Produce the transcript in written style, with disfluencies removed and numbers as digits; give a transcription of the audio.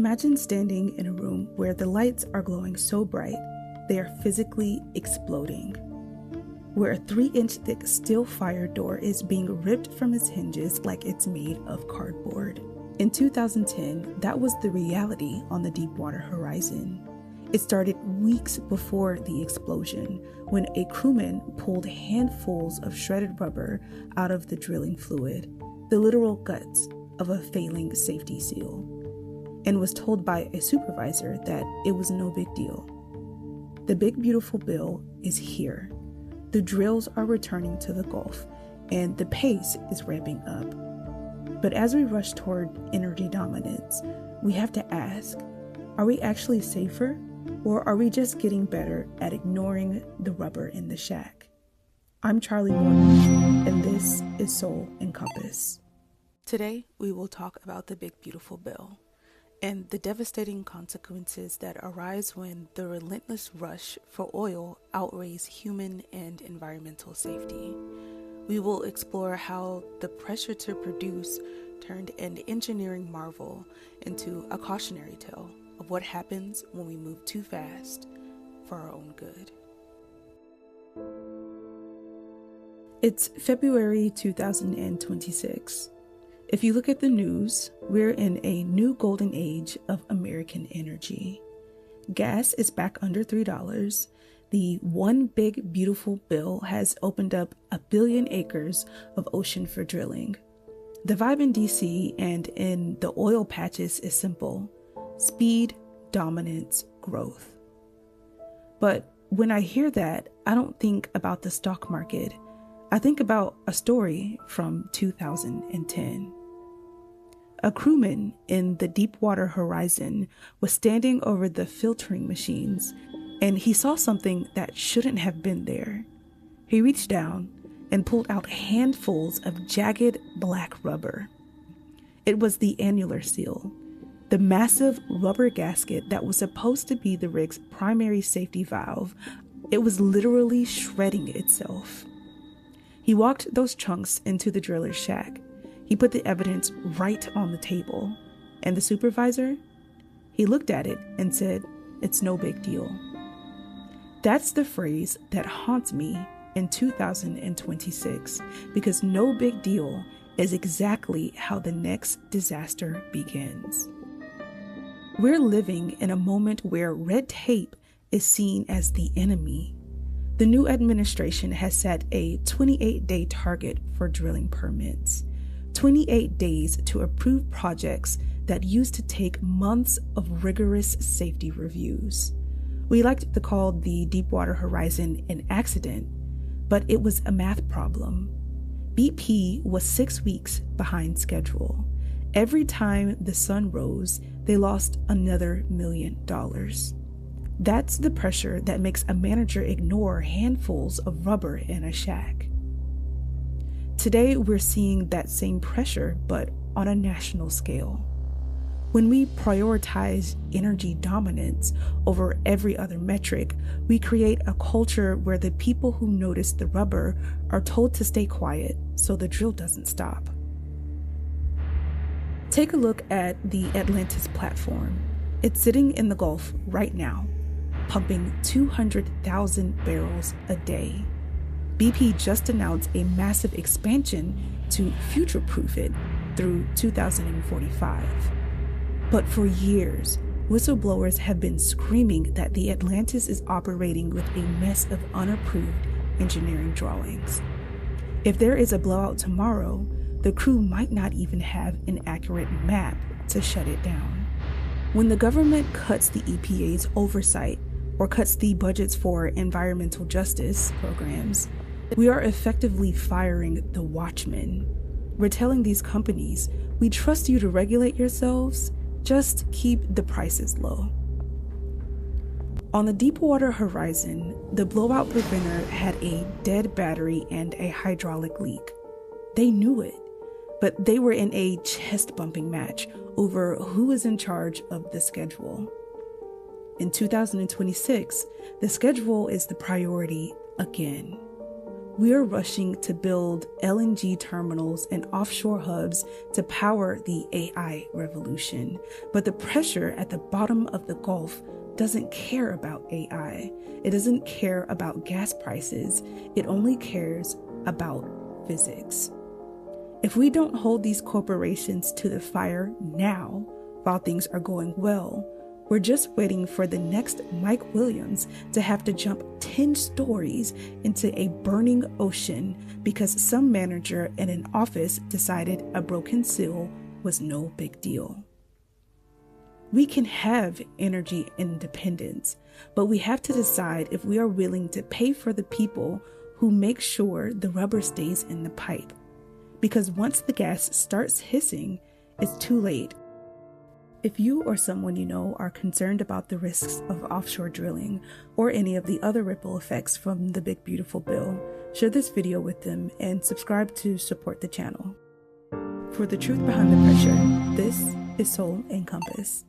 Imagine standing in a room where the lights are glowing so bright they are physically exploding, where a 3-inch thick steel fire door is being ripped from its hinges like it's made of cardboard. In 2010, that was the reality on the Deepwater Horizon. It started weeks before the explosion when a crewman pulled handfuls of shredded rubber out of the drilling fluid, the literal guts of a failing safety seal, and was told by a supervisor that it was no big deal. The big beautiful bill is here. The drills are returning to the Gulf, and the pace is ramping up. But as we rush toward energy dominance, we have to ask, are we actually safer, or are we just getting better at ignoring the rubber in the shack? I'm Charlie Morton, and this is Soul and Compass. Today, we will talk about the big beautiful bill and the devastating consequences that arise when the relentless rush for oil outweighs human and environmental safety. We will explore how the pressure to produce turned an engineering marvel into a cautionary tale of what happens when we move too fast for our own good. It's February 2026. If you look at the news, we're in a new golden age of American energy. Gas is back under $3. The one big beautiful bill has opened up 1 billion acres of ocean for drilling. The vibe in DC and in the oil patches is simple: speed, dominance, growth. But when I hear that, I don't think about the stock market. I think about a story from 2010. A crewman in the Deepwater Horizon was standing over the filtering machines, and he saw something that shouldn't have been there. He reached down and pulled out handfuls of jagged black rubber. It was the annular seal, the massive rubber gasket that was supposed to be the rig's primary safety valve. It was literally shredding itself. He walked those chunks into the driller's shack. He put the evidence right on the table. And the supervisor? He looked at it and said, "It's no big deal." That's the phrase that haunts me in 2026, because no big deal is exactly how the next disaster begins. We're living in a moment where red tape is seen as the enemy. The new administration has set a 28-day target for drilling permits, 28 days to approve projects that used to take months of rigorous safety reviews. We like to call the Deepwater Horizon an accident, but it was a math problem. BP was 6 weeks behind schedule. Every time the sun rose, they lost another $1 million. That's the pressure that makes a manager ignore handfuls of rubber in a shack. Today, we're seeing that same pressure, but on a national scale. When we prioritize energy dominance over every other metric, we create a culture where the people who notice the rubber are told to stay quiet so the drill doesn't stop. Take a look at the Atlantis platform. It's sitting in the Gulf right now, pumping 200,000 barrels a day. BP just announced a massive expansion to future-proof it through 2045. But for years, whistleblowers have been screaming that the Atlantis is operating with a mess of unapproved engineering drawings. If there is a blowout tomorrow, the crew might not even have an accurate map to shut it down. When the government cuts the EPA's oversight or cuts the budgets for environmental justice programs, we are effectively firing the watchmen. We're telling these companies, we trust you to regulate yourselves, just keep the prices low. On the Deepwater Horizon, the blowout preventer had a dead battery and a hydraulic leak. They knew it, but they were in a chest-bumping match over who was in charge of the schedule. In 2026, the schedule is the priority again. We are rushing to build LNG terminals and offshore hubs to power the AI revolution. But the pressure at the bottom of the Gulf doesn't care about AI. It doesn't care about gas prices. It only cares about physics. If we don't hold these corporations to the fire now, while things are going well, we're just waiting for the next Mike Williams to have to jump 10 stories into a burning ocean because some manager in an office decided a broken seal was no big deal. We can have energy independence, but we have to decide if we are willing to pay for the people who make sure the rubber stays in the pipe. Because once the gas starts hissing, it's too late. If you or someone you know are concerned about the risks of offshore drilling or any of the other ripple effects from the Big Beautiful Bill, share this video with them and subscribe to support the channel. For the truth behind the pressure, this is Soul and Compass.